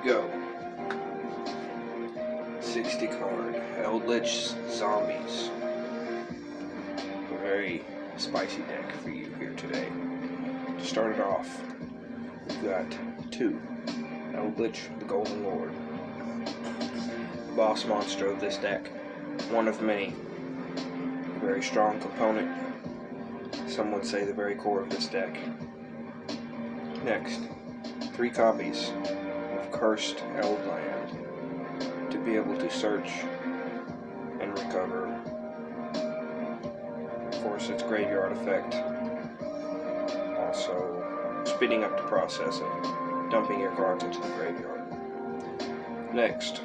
go. 60 card Eldritch Zombies. A very spicy deck for you here today. To start it off, we've got 2 Eldritch the Golden Lord. Boss monster of this deck. One of many. A very strong component. Some would say the very core of this deck. Next, 3 copies of Cursed Eldland to be able to search and recover. Of course, its graveyard effect. Also, speeding up the process of dumping your cards into the graveyard. Next,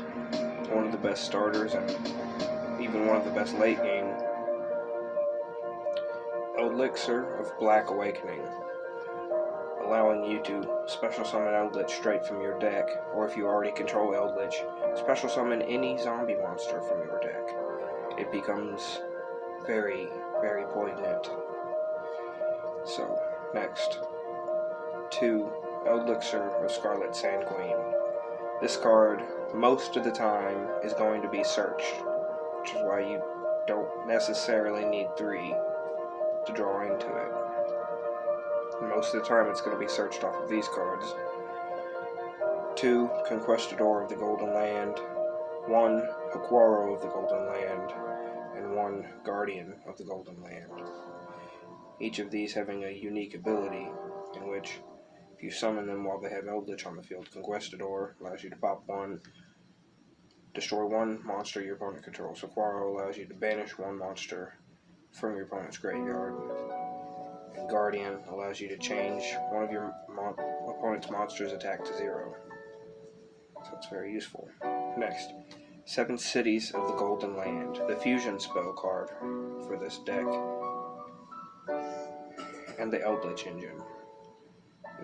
one of the best starters and even one of the best late game Elixir of Black Awakening, allowing you to special summon Eldritch straight from your deck, or if you already control Eldritch, special summon any zombie monster from your deck. It becomes very, very poignant. So, next, 2 Elixir of Scarlet Sand Queen. This card, most of the time, is going to be searched, which is why you don't necessarily need 3 to draw into it. Most of the time it's going to be searched off of these cards. 2 Conquistador of the Golden Land, 1 Haquaro of the Golden Land, and 1 Guardian of the Golden Land. Each of these having a unique ability in which, if you summon them while they have Eldritch on the field, Conquistador allows you to pop 1, destroy 1 monster your opponent controls. Haquaro allows you to banish 1 monster from your opponent's graveyard. And Guardian allows you to change one of your opponent's monsters' attack to 0. So it's very useful. Next, 7 Cities of the Golden Land, the fusion spell card for this deck. And the Eldritch engine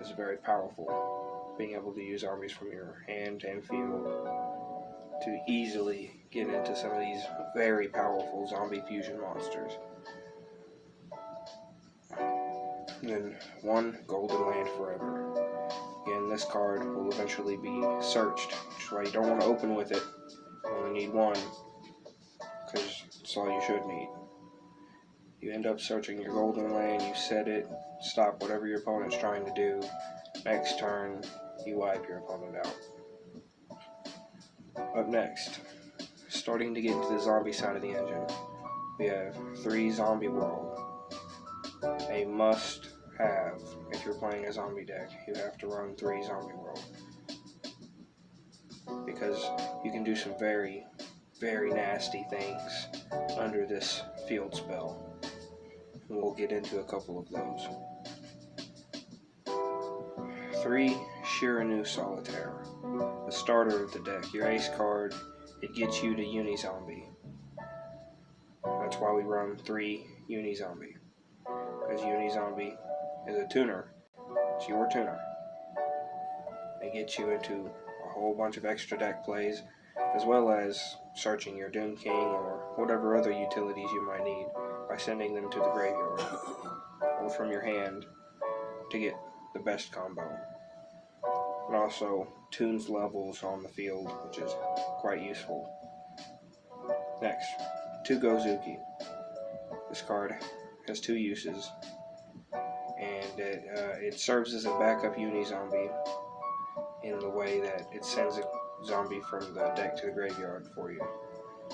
is very powerful, being able to use armies from your hand and field to easily get into some of these very powerful zombie fusion monsters. And then 1 Golden Land Forever. Again, this card will eventually be searched, which is why you don't want to open with it. You only need 1, because it's all you should need. You end up searching your Golden Land, you set it, stop whatever your opponent's trying to do. Next turn, you wipe your opponent out. Up next, starting to get into the zombie side of the engine, we have 3 Zombie World. A must have if you're playing a zombie deck. You have to run 3 Zombie World, because you can do some very, very nasty things under this field spell. And we'll get into a couple of those. 3 Shiranu Solitaire, the starter of the deck. Your ace card, it gets you to Uni-Zombie. That's why we run 3 Uni-Zombie. Because Uni-Zombie is a tuner. It's your tuner. It gets you into a whole bunch of extra deck plays, as well as searching your Doom King or whatever other utilities you might need by sending them to the graveyard or from your hand to get the best combo. And also tunes levels on the field, which is quite useful. Next, 2 Gozuki. This card has 2 uses, and it serves as a backup Uni-Zombie in the way that it sends a zombie from the deck to the graveyard for you.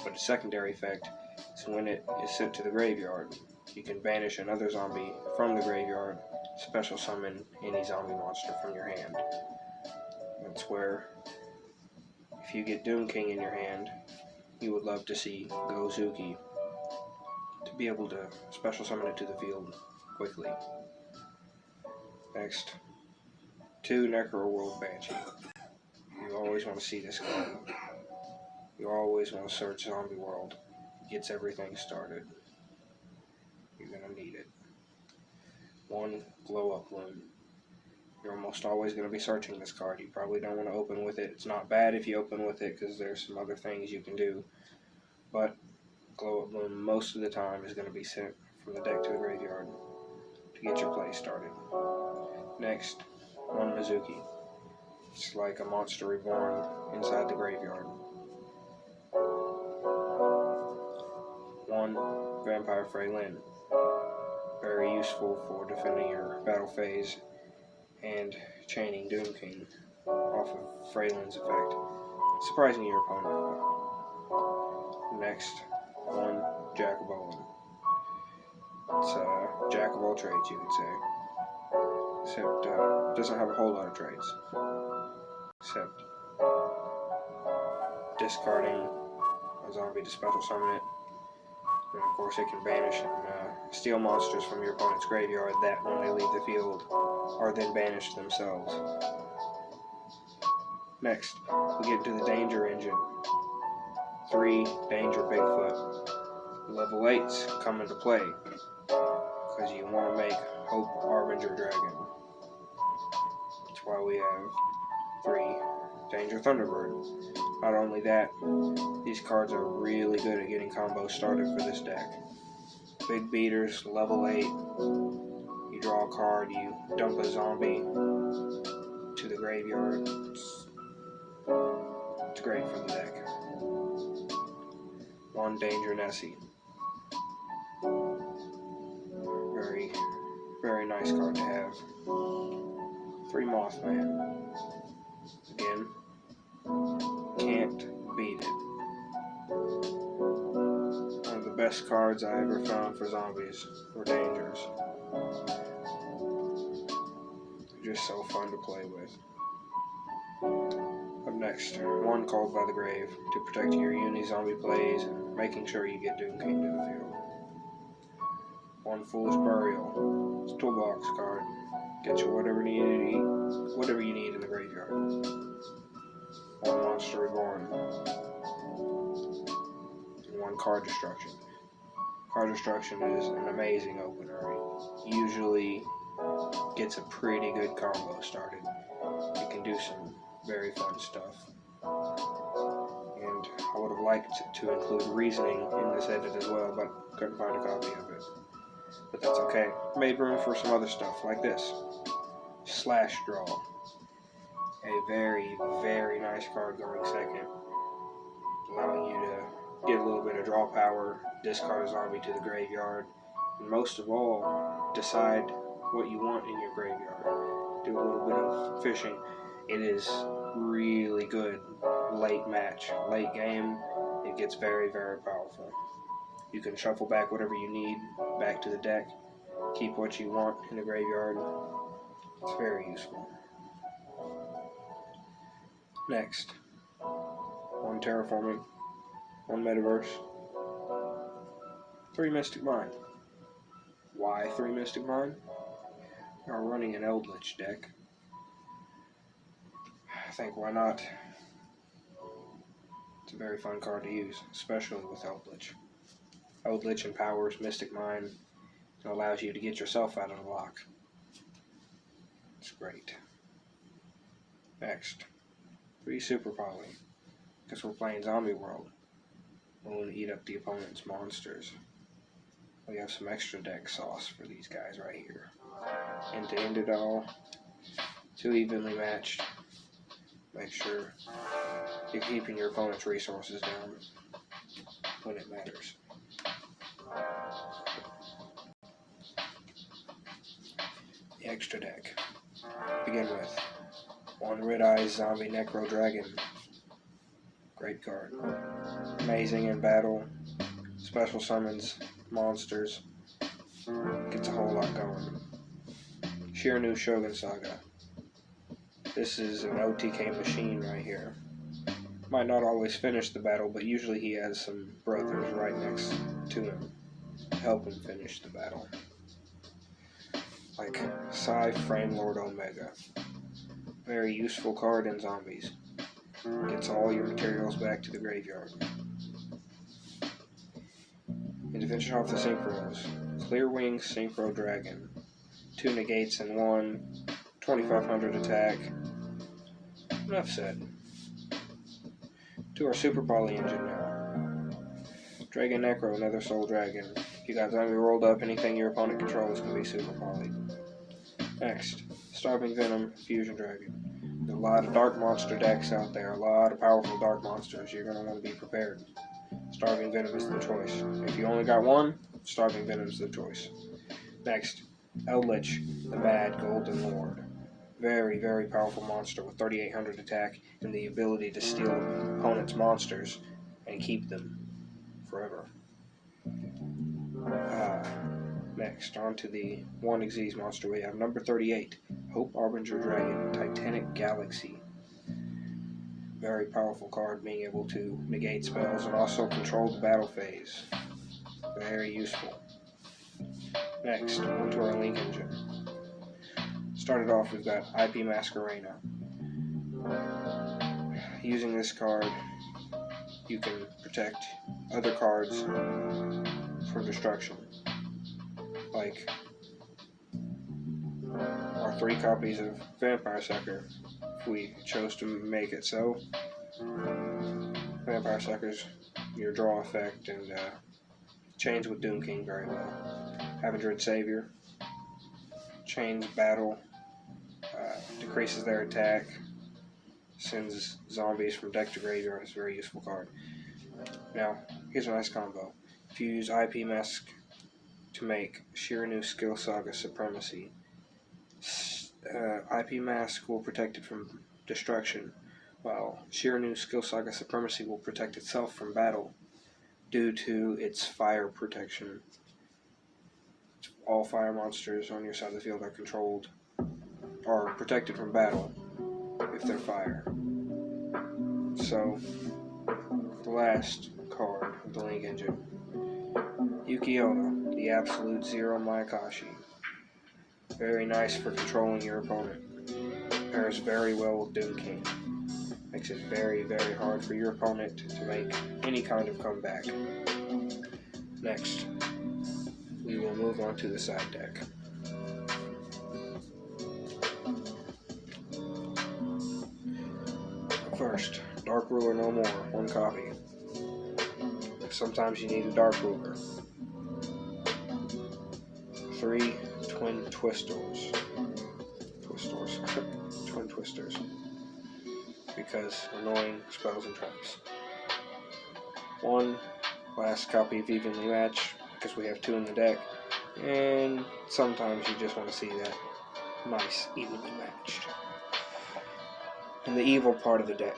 But its secondary effect is when it is sent to the graveyard, you can banish another zombie from the graveyard, special summon any zombie monster from your hand. That's where, if you get Doom King in your hand, you would love to see Gozuki to be able to special summon it to the field quickly. Next, 2 Necroworld Banshee. You always want to see this card. You always want to search Zombie World. It gets everything started. You're going to need it. 1 Glow Up Loom. You're almost always going to be searching this card. You probably don't want to open with it. It's not bad if you open with it, because there's some other things you can do. But Glow Up Loom most of the time is going to be sent from the deck to the graveyard to get your play started. Next, 1 Mizuki. It's like a monster reborn inside the graveyard. 1. Vampire Freylin. Very useful for defending your battle phase and chaining Doom King off of Freylin's effect, surprising your opponent. Next, 1. Jack of Olin. It's a jack of all trades, you could say. Except, doesn't have a whole lot of trades. Except discarding a zombie to special summon it. And of course it can banish and steal monsters from your opponent's graveyard that, when they leave the field, are then banished themselves. Next, we get to the Danger Engine. 3. Danger Bigfoot. Level 8s come into play, because you want to make Hope Harbinger Dragon. That's why we have 3 Danger Thunderbird. Not only that, these cards are really good at getting combos started for this deck. Big beaters, level 8, you draw a card, you dump a zombie to the graveyard. It's great for the deck. 1 Danger Nessie. Very, very nice card to have. 3 Mothman. Again, can't beat it. One of the best cards I ever found for zombies or dangers. They're just so fun to play with. Up next, 1 Called by the Grave to protect your uni-zombie plays and making sure you get Doom King to the field. 1 Foolish Burial. It's a toolbox card. Get you whatever you need in the graveyard. 1 Monster Reborn. And 1 Card Destruction. Card Destruction is an amazing opener. It usually gets a pretty good combo started. You can do some very fun stuff. And I would have liked to include Reasoning in this edit as well, but couldn't find a copy of it. But that's okay. Made room for some other stuff like this. Slash Draw. A very, very nice card going second, allowing you to get a little bit of draw power, discard a zombie to the graveyard, and most of all, decide what you want in your graveyard. Do a little bit of fishing. It is really good late match, late game. It gets very, very powerful. You can shuffle back whatever you need back to the deck, keep what you want in the graveyard. It's very useful. Next, 1 Terraforming, 1 Metaverse, 3 Mystic Mine. Why 3 Mystic Mine? We are running an Eldritch deck. I think why not? It's a very fun card to use, especially with Eldritch. Eldritch empowers Mystic Mine and allows you to get yourself out of the lock. It's great. Next, 3 Super Poly, because we're playing Zombie World. We want to eat up the opponent's monsters. We have some extra deck sauce for these guys right here. And to end it all, 2 evenly matched. Make sure you're keeping your opponent's resources down when it matters. The extra deck. Begin with 1 Red Eyes Zombie Necro Dragon. Great card. Amazing in battle. Special summons monsters. Gets a whole lot going. Shiranu Shogun Saga. This is an OTK machine right here. Might not always finish the battle, but usually he has some brothers right next to him to help him finish the battle. Like Psy Framelord Omega. Very useful card in zombies. Gets all your materials back to the graveyard. And to finish off the synchros, Clear Wing Synchro Dragon. 2 negates and 1, 2500 attack. Enough said. To our Super Poly engine now. Dragon Necro, Nether Soul Dragon. If you got zombie rolled up, anything your opponent controls can be Super Poly. Next, Starving Venom Fusion Dragon. The lot of dark monster decks out there, a lot of powerful dark monsters. You're going to want to be prepared. Starving Venom is the choice. If you only got one, Starving Venom is the choice. Next, Eldlich, the Bad Golden Lord. Very, very powerful monster with 3,800 attack and the ability to steal opponents' monsters and keep them forever. Next, on to the one Xyz monster we have. Number 38, Hope Arbinger Dragon, Titanic Galaxy. Very powerful card, being able to negate spells and also control the battle phase. Very useful. Next, onto our Link Engine. Started off, we've got IP Masquerena. Using this card, you can protect other cards from destruction. Like our 3 copies of Vampire Sucker, if we chose to make it so. Vampire Sucker's your draw effect and chains with Doom King very well. Avenged Savior, chains battle, decreases their attack, sends zombies from deck to graveyard. It's a very useful card. Now, here's a nice combo. If you use IP Mask to make Shiranu Skill Saga Supremacy, IP Mask will protect it from destruction, while Shiranu Skill Saga Supremacy will protect itself from battle due to its fire protection. All fire monsters on your side of the field are controlled or protected from battle if they're fire. So, the last card of the Link Engine, Yuki-Onna, the Absolute Zero Mayakashi. Very nice for controlling your opponent. Pairs very well with Doom King. Makes it very, very hard for your opponent to make any kind of comeback. Next, we will move on to the side deck. First, Dark Ruler No More, 1 copy. Sometimes you need a Dark Ruler. 3 Twin Twisters. Twin Twisters. Because annoying spells and traps. 1 last copy of Evenly Matched, because we have 2 in the deck. And sometimes you just want to see that nice evenly matched. And the evil part of the deck,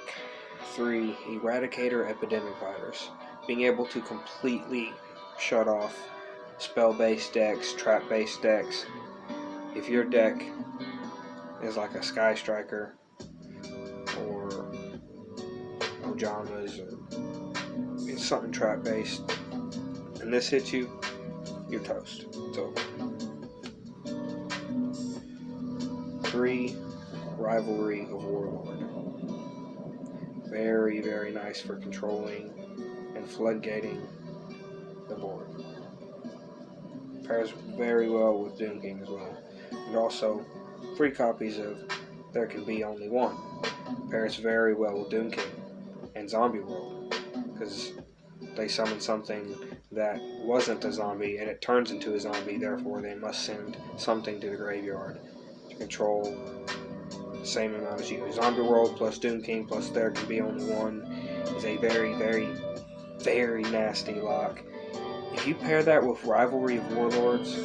3 Eradicator Epidemic Virus, being able to completely shut off spell-based decks, trap-based decks. If your deck is like a Sky Striker or Ojamas or it's something trap-based, and this hits you, you're toast. It's over. 3 Rivalry of Warlord. Very, very nice for controlling and floodgating the board. Pairs very well with Doom King as well. And also 3 copies of There Can Be Only One. Pairs very well with Doom King and Zombie World, because they summon something that wasn't a zombie and it turns into a zombie, therefore they must send something to the graveyard to control the same amount as you. Zombie World plus Doom King plus There Can Be Only One is a very, very, very nasty lock. If you pair that with Rivalry of Warlords,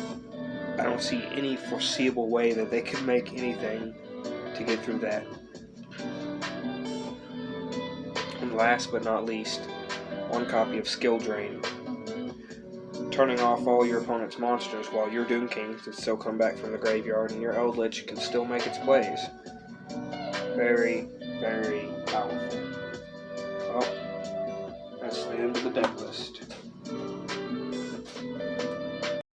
I don't see any foreseeable way that they could make anything to get through that. And last but not least, 1 copy of Skill Drain. Turning off all your opponent's monsters while your Doom King can still come back from the graveyard and your Eldlich can still make its plays. Very, very powerful. Well, that's the end of the deck list.